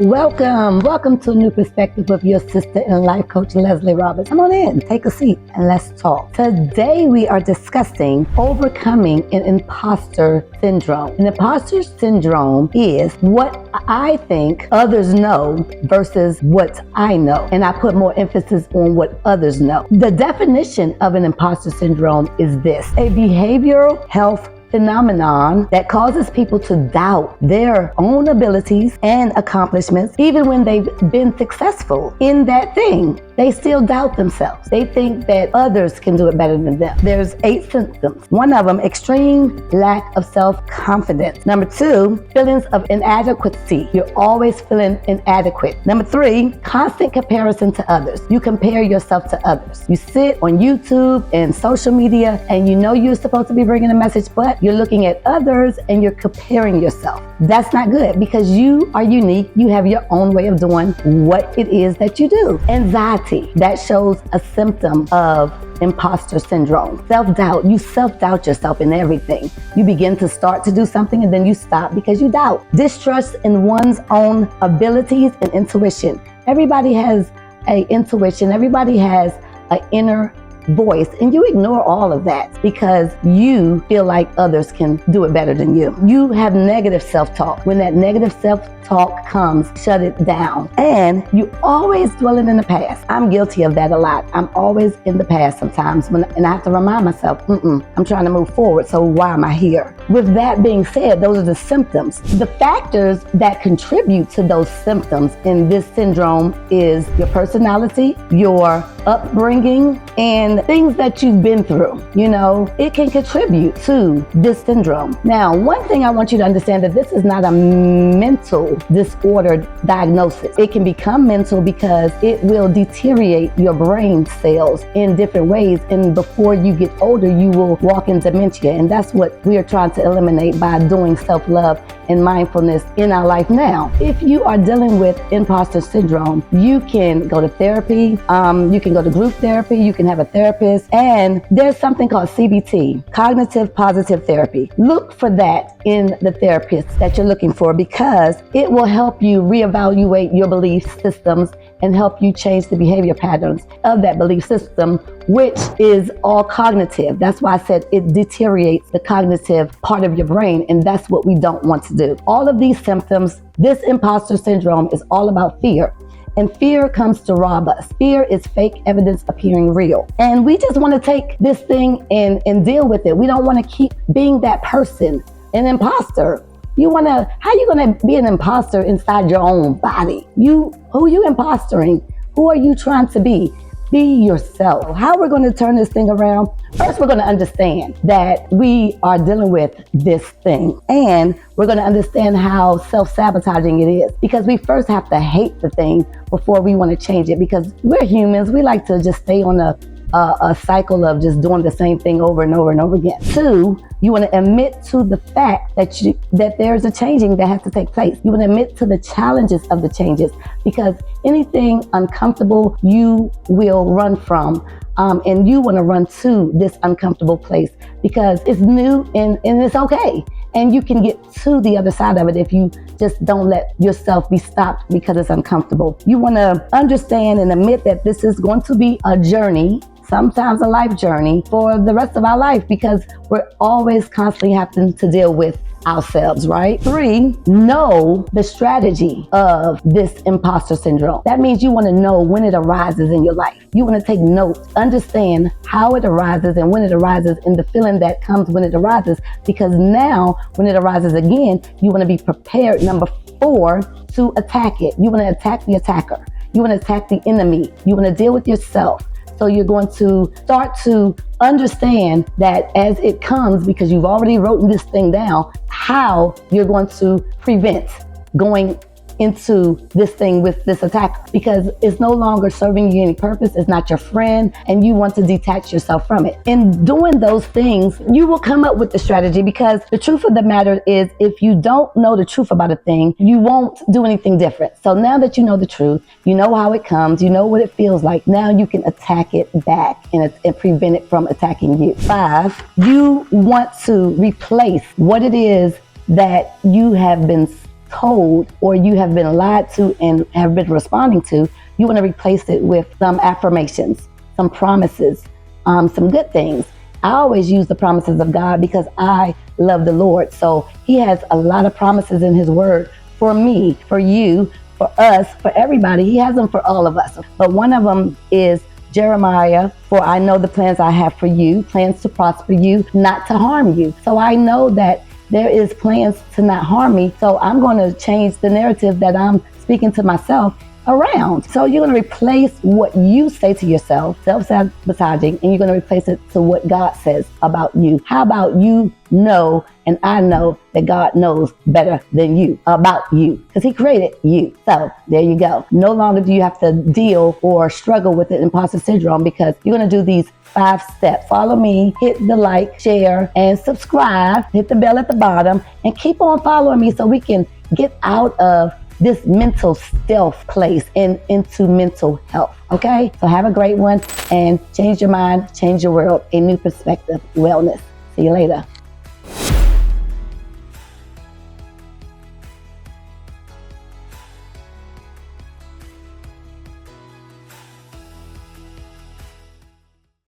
Welcome to a new perspective with your sister and life coach, Lezlie Roberts. Come on in, take a seat, and let's talk. Today we are discussing overcoming an imposter syndrome. An imposter syndrome is what I think others know versus what I know. And I put more emphasis on what others know. The definition of an imposter syndrome is this: a behavioral health phenomenon that causes people to doubt their own abilities and accomplishments. Even when they've been successful in that thing, they still doubt themselves. They think that others can do it better than them. There's 8 symptoms. One of them, extreme lack of self-confidence. Number 2, feelings of inadequacy. You're always feeling inadequate. Number 3, constant comparison to others. You compare yourself to others. You sit on YouTube and social media and you know you're supposed to be bringing a message, but you're looking at others and you're comparing yourself. That's not good because you are unique. You have your own way of doing what it is that you do. Anxiety, that shows a symptom of imposter syndrome. Self-doubt, you self-doubt yourself in everything. You begin to start to do something and then you stop because you doubt. Distrust in one's own abilities and intuition. Everybody has an intuition. Everybody has an inner voice, and you ignore all of that because you feel like others can do it better than you. You have negative self-talk. When that negative self-talk comes, shut it down. And you always dwelling in the past. I'm guilty of that a lot. I'm always in the past sometimes, and I have to remind myself, I'm trying to move forward, so why am I here? With that being said, those are the symptoms. The factors that contribute to those symptoms in this syndrome is your personality, your upbringing, and things that you've been through. You know, it can contribute to this syndrome. Now, one thing I want you to understand that this is not a mental disorder diagnosis. It can become mental because it will deteriorate your brain cells in different ways. And before you get older, you will walk in dementia. And that's what we are trying to eliminate by doing self-love and mindfulness in our life now. If you are dealing with imposter syndrome, you can go to therapy. You can go to group therapy. You can have a therapist. And there's something called CBT, cognitive positive therapy. Look for that in the therapist that you're looking for because it will help you reevaluate your belief systems and help you change the behavior patterns of that belief system, which is all cognitive. That's why I said it deteriorates the cognitive part of your brain, and that's what we don't want to do. All of these symptoms, this imposter syndrome is all about fear. And fear comes to rob us. Fear is fake evidence appearing real. And we just want to take this thing and deal with it. We don't want to keep being that person, an imposter. How you going to be an imposter inside your own body? Who are you impostering? Who are you trying to be? Be yourself. How we're going to turn this thing around? First, we're going to understand that we are dealing with this thing. And we're going to understand how self-sabotaging it is. Because we first have to hate the thing before we want to change it. Because we're humans. We like to just stay on a cycle of just doing the same thing over and over and over again. 2, you want to admit to the fact that there's a changing that has to take place. You want to admit to the challenges of the changes because anything uncomfortable you will run from. And you want to run to this uncomfortable place because it's new and it's okay. And you can get to the other side of it if you just don't let yourself be stopped because it's uncomfortable. You want to understand and admit that this is going to be a journey, sometimes a life journey for the rest of our life because we're always constantly having to deal with ourselves, right? 3, know the strategy of this imposter syndrome. That means you want to know when it arises in your life. You want to take notes, understand how it arises and when it arises and the feeling that comes when it arises, because now when it arises again, you want to be prepared. Number 4, to attack it. You want to attack the attacker. You want to attack the enemy. You want to deal with yourself. So you're going to start to understand that as it comes, because you've already written this thing down, how you're going to prevent going into this thing with this attacker, because it's no longer serving you any purpose. It's not your friend, and you want to detach yourself from it. In doing those things, you will come up with the strategy, because the truth of the matter is, if you don't know the truth about a thing, you won't do anything different. So now that you know the truth, you know how it comes, you know what it feels like, now you can attack it back and prevent it from attacking you. 5, you want to replace what it is that you have been told or you have been lied to and have been responding to, you want to replace it with some affirmations, some promises, some good things. I always use the promises of God because I love the Lord. So he has a lot of promises in his word for me, for you, for us, for everybody. He has them for all of us. But one of them is Jeremiah, for I know the plans I have for you, plans to prosper you, not to harm you. So I know that there is plans to not harm me. So I'm going to change the narrative that I'm speaking to myself around. So you're going to replace what you say to yourself, self-sabotaging, and you're going to replace it to what God says about you. How about you know, and I know that God knows better than you about you because he created you. So there you go. No longer do you have to deal or struggle with the imposter syndrome because you're going to do these 5 steps. Follow me, hit the like, share, and subscribe. Hit the bell at the bottom and keep on following me so we can get out of this mental stealth place and into mental health. Okay? So have a great one and change your mind, change your world, a new perspective, wellness. See you later.